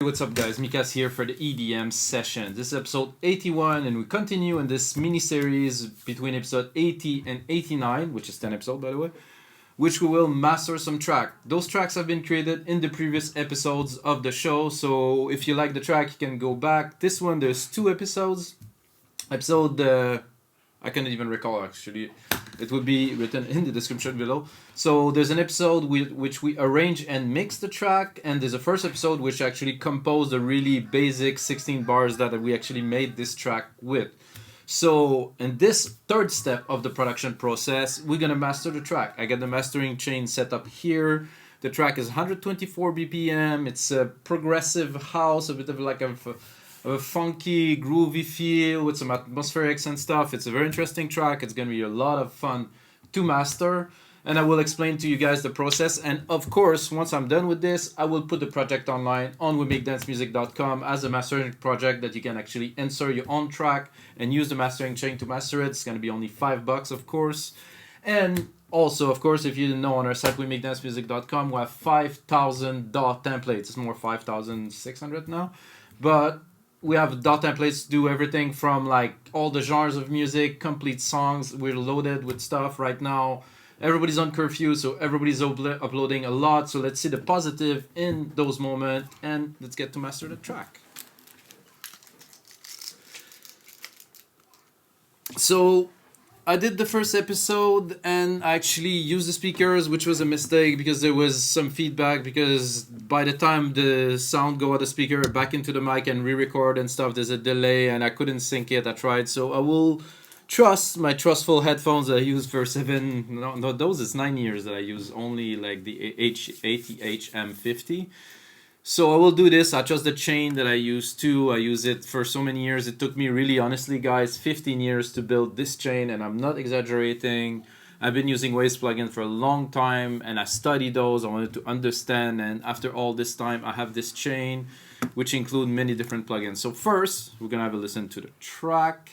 what's up guys? Mikas here for the EDM session. This is episode 81 and we continue in this mini-series between episode 80 and 89, which is 10 episodes by the way, which we will master some track. Those tracks have been created in the previous episodes of the show, so if you like the track you can go back. This one, there's 2 episodes. I cannot even recall actually. It will be written in the description below. So there's an episode which we arrange and mix the track, and there's a first episode which actually composed the really basic 16 bars that we actually made this track with. So in this third step of the production process, we're gonna master the track. I got the mastering chain set up here. The track is 124 BPM. It's a progressive house, a bit of like a funky, groovy feel with some atmospherics and stuff. It's a very interesting track. It's going to be a lot of fun to master. And I will explain to you guys the process. And of course, once I'm done with this, I will put the project online on wemakedancemusic.com as a mastering project that you can actually insert your own track and use the mastering chain to master it. It's going to be only $5, of course. And also, of course, if you didn't know, on our site, wemakedancemusic.com, we have 5,000 DAW templates. It's more 5,600 now. But we have DAW templates to do everything from like all the genres of music, complete songs. We're loaded with stuff right now. Everybody's on curfew, so everybody's uploading a lot. So let's see the positive in those moments and let's get to master the track. So I did the first episode and I actually used the speakers, which was a mistake because there was some feedback, because by the time the sound go out the speaker back into the mic and re-record and stuff, there's a delay and I couldn't sync it. I tried, so I will trust my trustful headphones that I use for those is 9 years that I use only like the ATH-M50. So I will do this. I trust the chain that I use too. I use it for so many years. It took me really, honestly guys, 15 years to build this chain, and I'm not exaggerating. I've been using Waves plugin for a long time and I studied those. I wanted to understand, and after all this time I have this chain which include many different plugins. So first we're gonna have a listen to the track.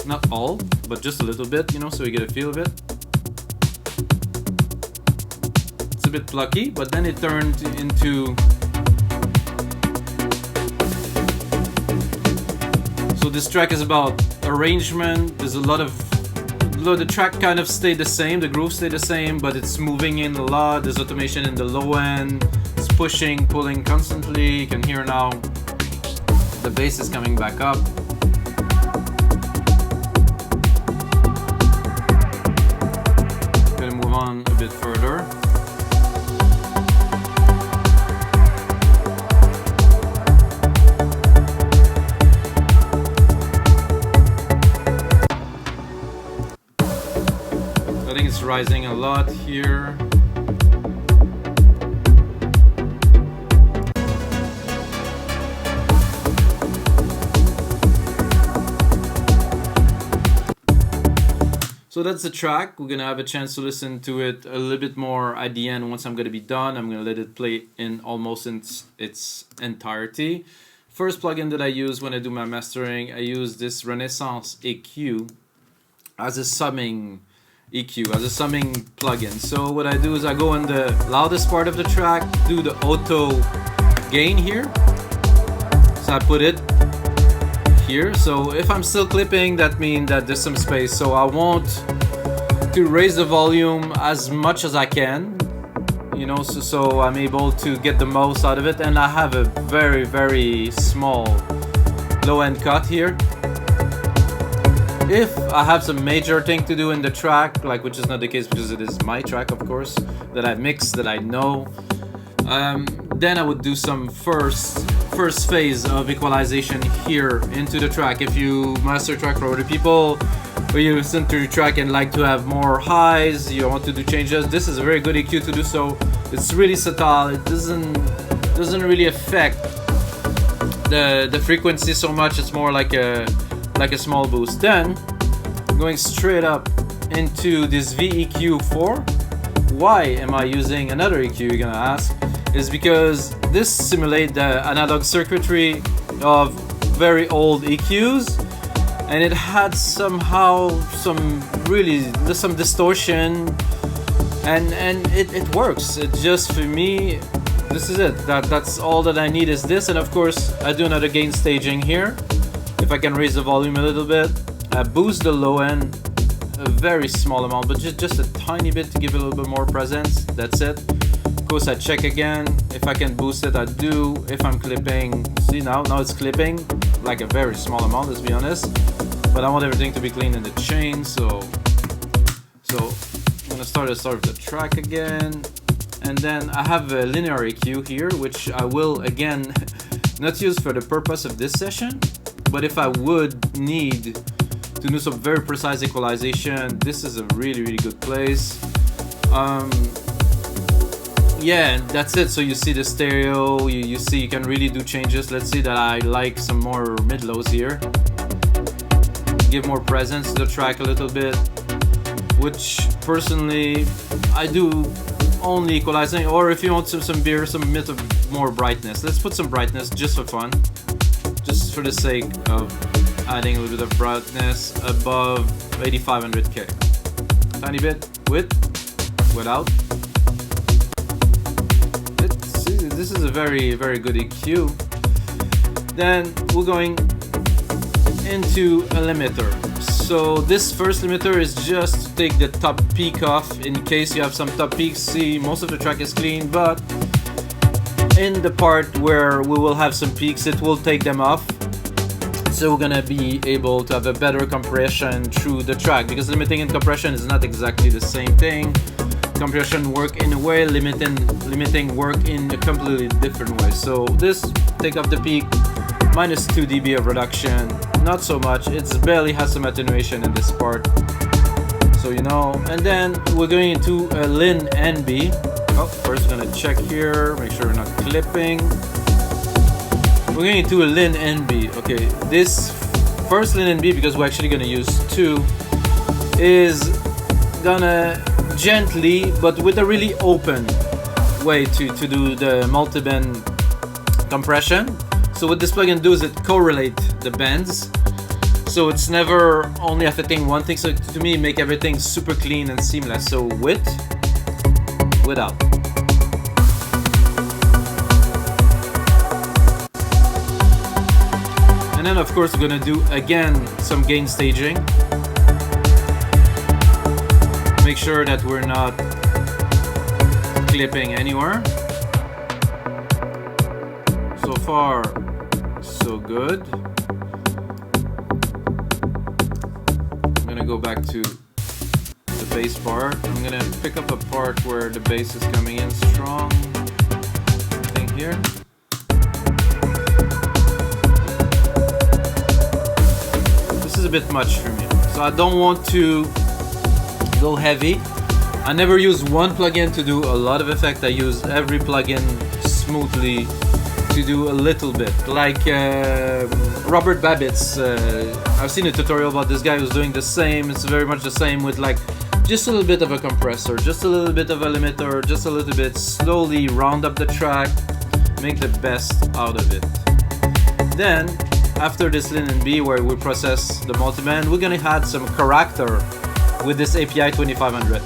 Not all, but just a little bit, you know, so you get a feel of it. Bit plucky, but then it turned into, so this track is about arrangement. There's a lot of the track kind of stayed the same, the groove stayed the same, but it's moving in a lot. There's automation in the low end. It's pushing, pulling constantly. You can hear now the bass is coming back up. Gonna move on a bit further. I think it's rising a lot here. So that's the track. We're gonna have a chance to listen to it a little bit more at the end. Once I'm gonna be done, I'm gonna let it play in almost its entirety. First plugin that I use when I do my mastering, I use this Renaissance EQ as a summing EQ, as a summing plugin. So what I do is I go in the loudest part of the track, do the auto gain here. So I put it here. So if I'm still clipping, that means that there's some space. So I want to raise the volume as much as I can, you know, so I'm able to get the most out of it. And I have a very, very small low end cut here. If I have some major thing to do in the track, like, which is not the case because it is my track, of course, that I mix, that I know, then I would do some first phase of equalization here into the track. If you master track for other people, or you listen to your track and like to have more highs, you want to do changes, this is a very good EQ to do so. It's really subtle. It doesn't really affect the frequency so much. It's more like a small boost. Then going straight up into this VEQ4. Why am I using another EQ, you're gonna ask? Is because this simulates the analog circuitry of very old EQs, and it had somehow some distortion, and it works. It just, for me, this is it. That's all that I need is this, and of course I do another gain staging here. If I can raise the volume a little bit, boost the low end a very small amount, but just a tiny bit to give it a little bit more presence. That's it. Of course I check again. If I can boost it, I do. If I'm clipping, see now it's clipping like a very small amount, let's be honest. But I want everything to be clean in the chain, so I'm gonna start with the track again. And then I have a linear EQ here, which I will again not use for the purpose of this session, but if I would need to do some very precise equalization, this is a really good place. Yeah, and that's it. So you see the stereo, you see you can really do changes. Let's see that I like some more mid-lows here. Give more presence to the track a little bit, which personally I do only equalizing, or if you want some bit of more brightness, let's put some brightness just for fun, just for the sake of adding a little bit of brightness above 8500K. Tiny bit without. This is a very good EQ. Then we're going into a limiter. So this first limiter is just to take the top peak off in case you have some top peaks. See, most of the track is clean, but in the part where we will have some peaks, it will take them off. So we're gonna be able to have a better compression through the track, because limiting and compression is not exactly the same thing. Compression work in a way, limiting work in a completely different way. So this take off the peak, minus 2 dB of reduction, not so much, it's barely has some attenuation in this part, so you know. And then we're going into a LINMB. Oh, first we're gonna check here, make sure we're not clipping. We're going into a LINMB. Okay, this first LINMB, because we're actually gonna use two, is gonna gently, but with a really open way to do the multiband compression. So what this plugin does, it correlate the bands, so it's never only affecting one thing. So to me, make everything super clean and seamless. So without. And then of course we're gonna do again some gain staging. Make sure that we're not clipping anywhere. So far, so good. I'm gonna go back to the bass part. I'm gonna pick up a part where the bass is coming in strong. I think here. This is a bit much for me, so I don't want to go heavy. I never use one plugin to do a lot of effect. I use every plugin smoothly to do a little bit, like Robert Babbitt's. I've seen a tutorial about this guy who's doing the same. It's very much the same, with like just a little bit of a compressor, just a little bit of a limiter, just a little bit, slowly round up the track, make the best out of it. Then after this LINMB, where we process the multiband, we're gonna add some character with this API 2500.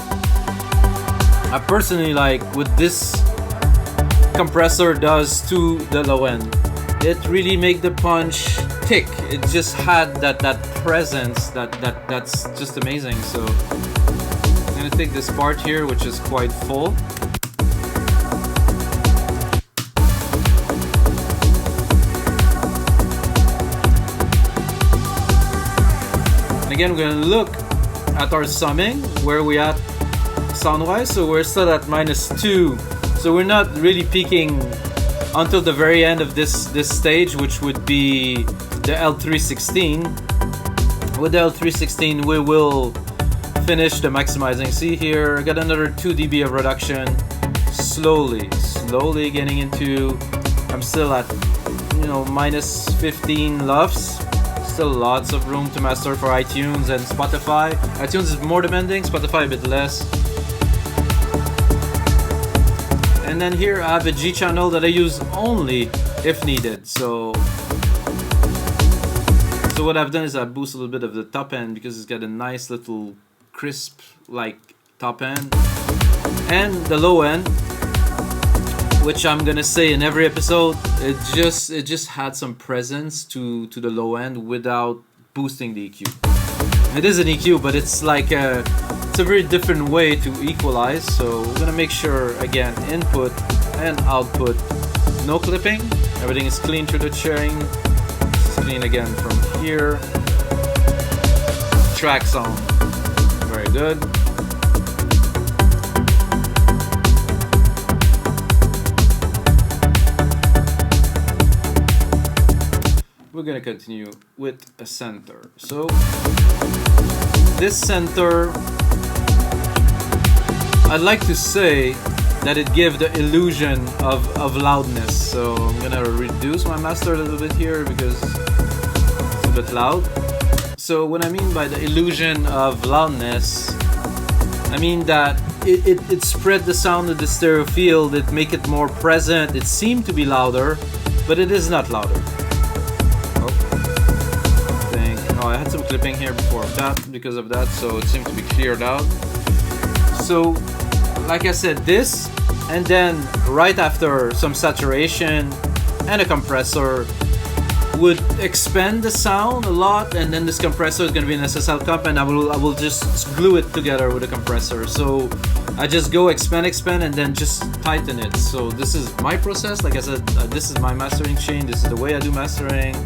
I personally like what this compressor does to the low end. It really make the punch thick. It just had that presence that's just amazing. So I'm gonna take this part here, which is quite full. And again, we're gonna look at our summing, where we at sound-wise. So we're still at -2. So we're not really peaking until the very end of this stage, which would be the L316. With the L316, we will finish the maximizing. See here, I got another 2 dB of reduction. Slowly getting into. I'm still at, you know, -15 LUFS. Still lots of room to master for iTunes and Spotify. iTunes is more demanding, Spotify a bit less. And then here I have a G channel that I use only if needed. So what I've done is I boost a little bit of the top end, because it's got a nice little crisp like top end. And the low end, which I'm gonna say in every episode, it just had some presence to the low end without boosting the EQ. It is an EQ, but it's like it's a very different way to equalize. So we're gonna make sure, again, input and output, no clipping. Everything is clean through the chairing. It's clean again from here. Track sound, very good. We're gonna continue with a center. So this center, I'd like to say that it gives the illusion of loudness. So I'm gonna reduce my master a little bit here because it's a bit loud. So what I mean by the illusion of loudness, I mean that it spread the sound of the stereo field, it make it more present, it seemed to be louder, but it is not louder. Oh, I had some clipping here before that because of that, so it seemed to be cleared out. So, like I said, this, and then right after some saturation and a compressor would expand the sound a lot, and then this compressor is going to be an SSL comp, and I will just glue it together with a compressor. So I just go expand, and then just tighten it. So this is my process. Like I said, this is my mastering chain. This is the way I do mastering.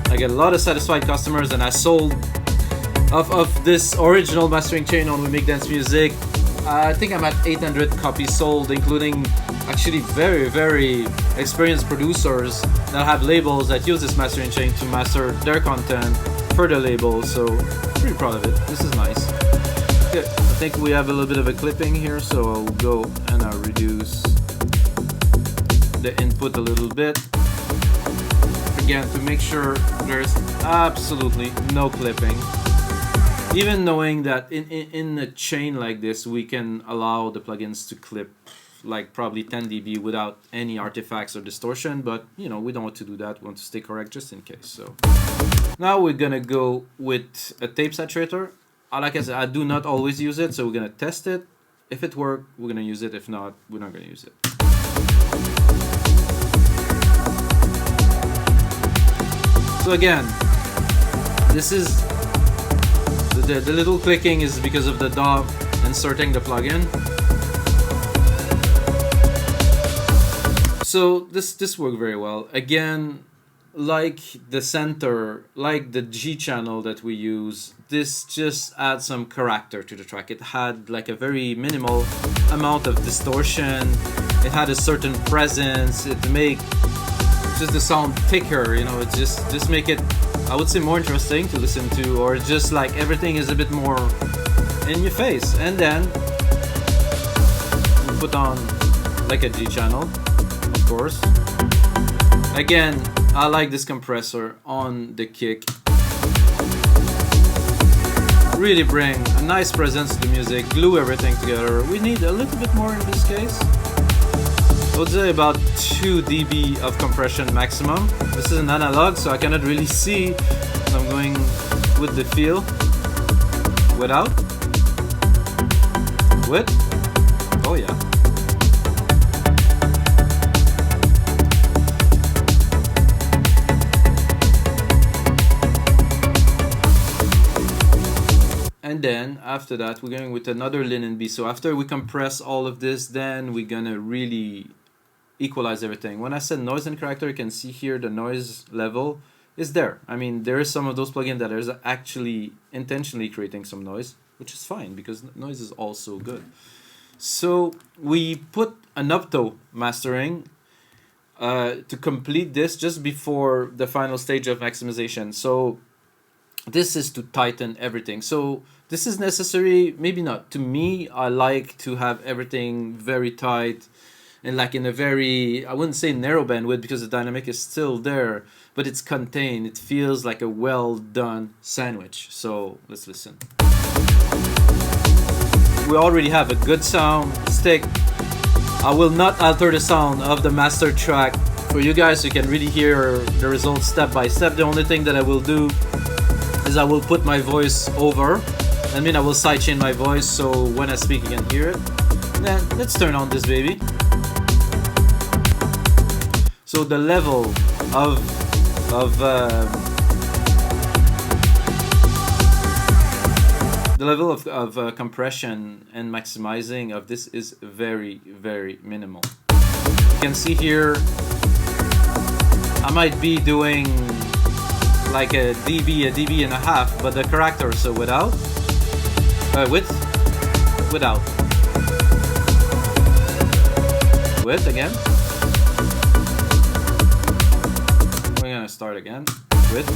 I get a lot of satisfied customers, and I sold of this original mastering chain on We Make Dance Music. I think I'm at 800 copies sold, including actually very, very experienced producers that have labels that use this mastering chain to master their content for the label. So pretty proud of it. This is nice. Okay, I think we have a little bit of a clipping here, so I'll go and I'll reduce the input a little bit. Again, to make sure there's absolutely no clipping. Even knowing that in a chain like this, we can allow the plugins to clip like probably 10 dB without any artifacts or distortion, but you know, we don't want to do that. We want to stay correct just in case. So now we're gonna go with a tape saturator. Like I said, I do not always use it, so we're gonna test it. If it works, we're gonna use it. If not, we're not gonna use it. So again, this is the little clicking is because of the DAW inserting the plugin. So this worked very well. Again, like the center, like the G channel that we use, this just adds some character to the track. It had like a very minimal amount of distortion. It had a certain presence. It made just the sound thicker, you know, it just make it, I would say, more interesting to listen to, or just like everything is a bit more in your face. And then we put on like a G channel, of course. Again, I like this compressor on the kick. Really bring a nice presence to the music, glue everything together. We need a little bit more in this case. I would say about 2 dB of compression maximum. This is an analog, so I cannot really see. So I'm going with the feel. Without. With. Oh yeah. And then after that, we're going with another LINMB. So after we compress all of this, then we're gonna really equalize everything. When I said noise and character, you can see here the noise level is there. I mean, there is some of those plugins that are actually intentionally creating some noise, which is fine because noise is also good. So we put an upto mastering to complete this just before the final stage of maximization. So this is to tighten everything. So this is necessary, maybe not. To me, I like to have everything very tight and like in a very, I wouldn't say narrow bandwidth because the dynamic is still there, but it's contained. It feels like a well done sandwich. So let's listen. We already have a good sound stick. I will not alter the sound of the master track for you guys so you can really hear the results step by step. The only thing that I will do is I will put my voice over. I mean, I will sidechain my voice so when I speak you can hear it. Then let's turn on this baby. So the level of compression and maximizing of this is very, very minimal. You can see here I might be doing like a dB and a half, but the character, so without without with again. We're gonna start again with.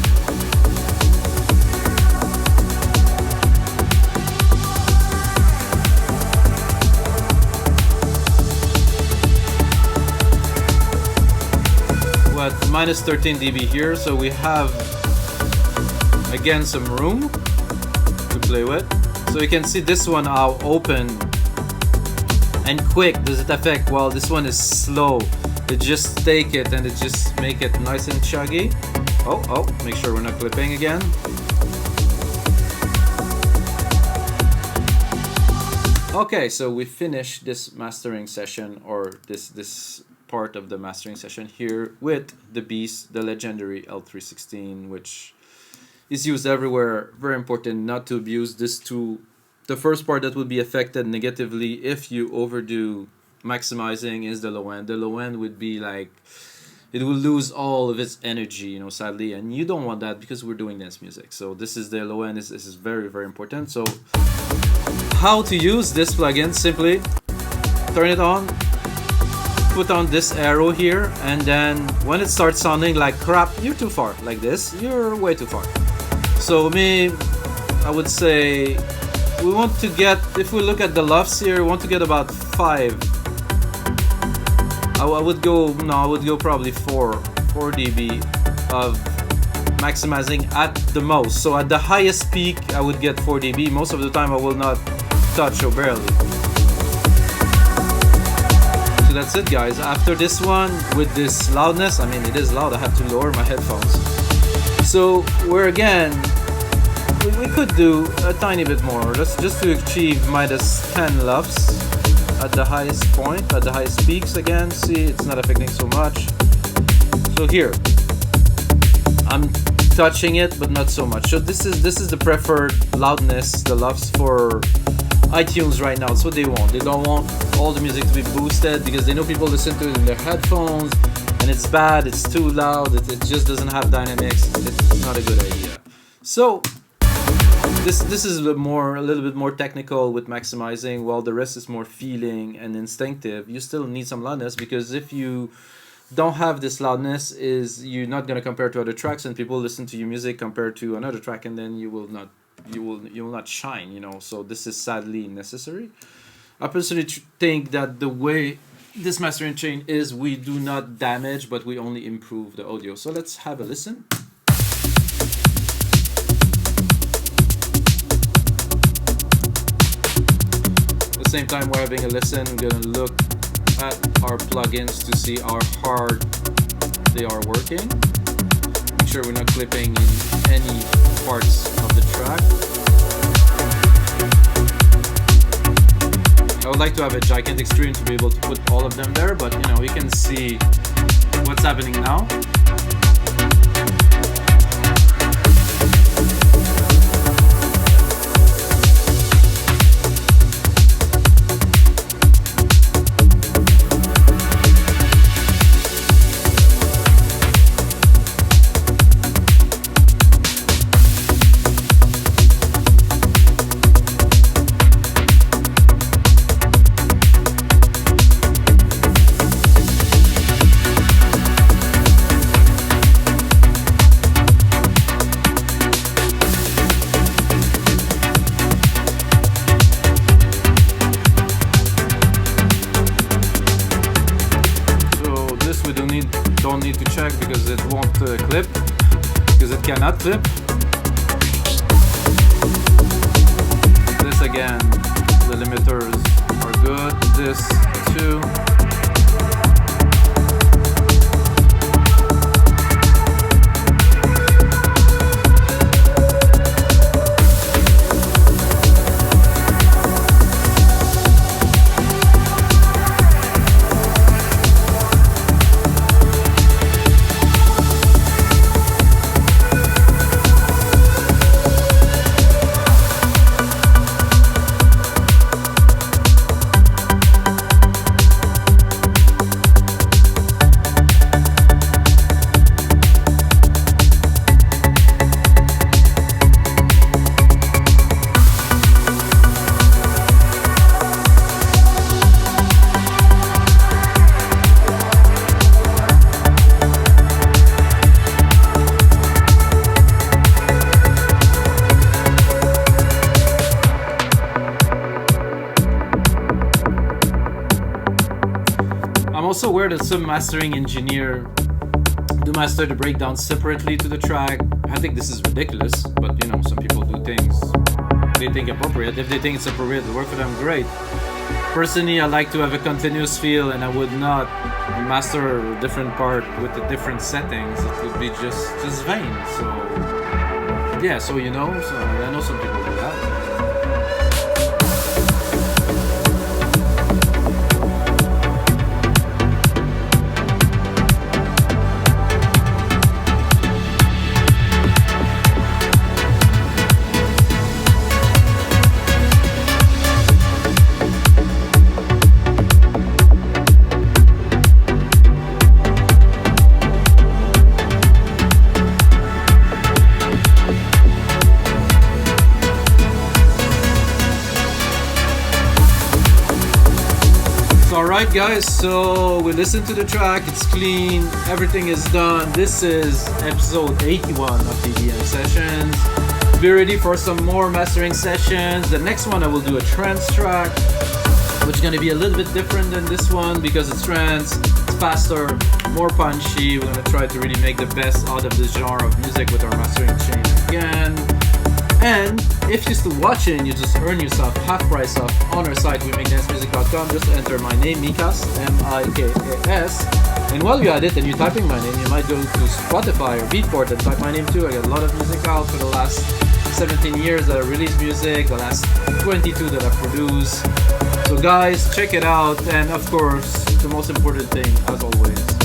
What, minus 13 dB here, so we have again some room to play with. So you can see this one how open and quick does it affect, while this one is slow. It just take it and it just make it nice and chuggy. Oh, make sure we're not clipping again. Okay, so we finished this mastering session, or this part of the mastering session here with the beast, the legendary L316, which is used everywhere. Very important not to abuse this tool. The first part that would be affected negatively if you overdo maximizing is the low end. The low end would be like, it will lose all of its energy, you know, sadly, and you don't want that because we're doing dance music. So this is the low end. This is very, very important. So how to use this plugin? Simply turn it on, put on this arrow here, and then when it starts sounding like crap, you're too far, like this, you're way too far. So I would say we want to get, if we look at the LUFS here, we want to get about 5. I would go probably 4 dB of maximizing at the most. So at the highest peak I would get 4 dB. Most of the time I will not touch or barely. So that's it, guys. After this one, with this loudness, I mean it is loud, I have to lower my headphones. So we're again, we could do a tiny bit more, just to achieve minus 10 LUFS at the highest point, at the highest peaks again. See, it's not affecting so much. So here, I'm touching it, but not so much. So this is the preferred loudness, the LUFS for iTunes right now. That's what they want. They don't want all the music to be boosted because they know people listen to it in their headphones and it's bad, it's too loud, it just doesn't have dynamics. It's not a good idea. So this is a little bit more technical with maximizing, while the rest is more feeling and instinctive. You still need some loudness, because if you don't have this loudness, you're not going to compare to other tracks, and people listen to your music compared to another track, and then you will not shine, you know. So this is sadly necessary. I personally think that the way this mastering chain is, we do not damage, but we only improve the audio. So let's have a listen. At the same time we're having a listen, we're gonna look at our plugins to see how hard they are working. Make sure we're not clipping in any parts of the track. I would like to have a gigantic screen to be able to put all of them there, but you know, you can see what's happening now. Don't need to check because it won't clip, because it cannot clip. This again, the limiters are good. This too. aware that some mastering engineer do master the breakdown separately to the track. I think this is ridiculous, but you know, some people do things they think appropriate. If they think it's appropriate to work for them, great. Personally, I like to have a continuous feel, and I would not master a different part with the different settings. It would be just vain. So yeah, so you know, so I know some people do that. Alright guys, so we listened to the track, it's clean, everything is done. This is episode 81 of DDM Sessions. Be ready for some more mastering sessions. The next one I will do a trance track, which is going to be a little bit different than this one because it's trance, it's faster, more punchy. We're going to try to really make the best out of this genre of music with our mastering chain again. And if you're still watching, you just earn yourself half price off on our site, wemakdancemusic.com. Just enter my name, Mikas, M-I-K-A-S. And while you're at it and you're typing my name, you might go to Spotify or Beatport and type my name too. I got a lot of music out for the last 17 years that I released music, the last 22 that I produced. So guys, check it out. And of course, the most important thing, as always,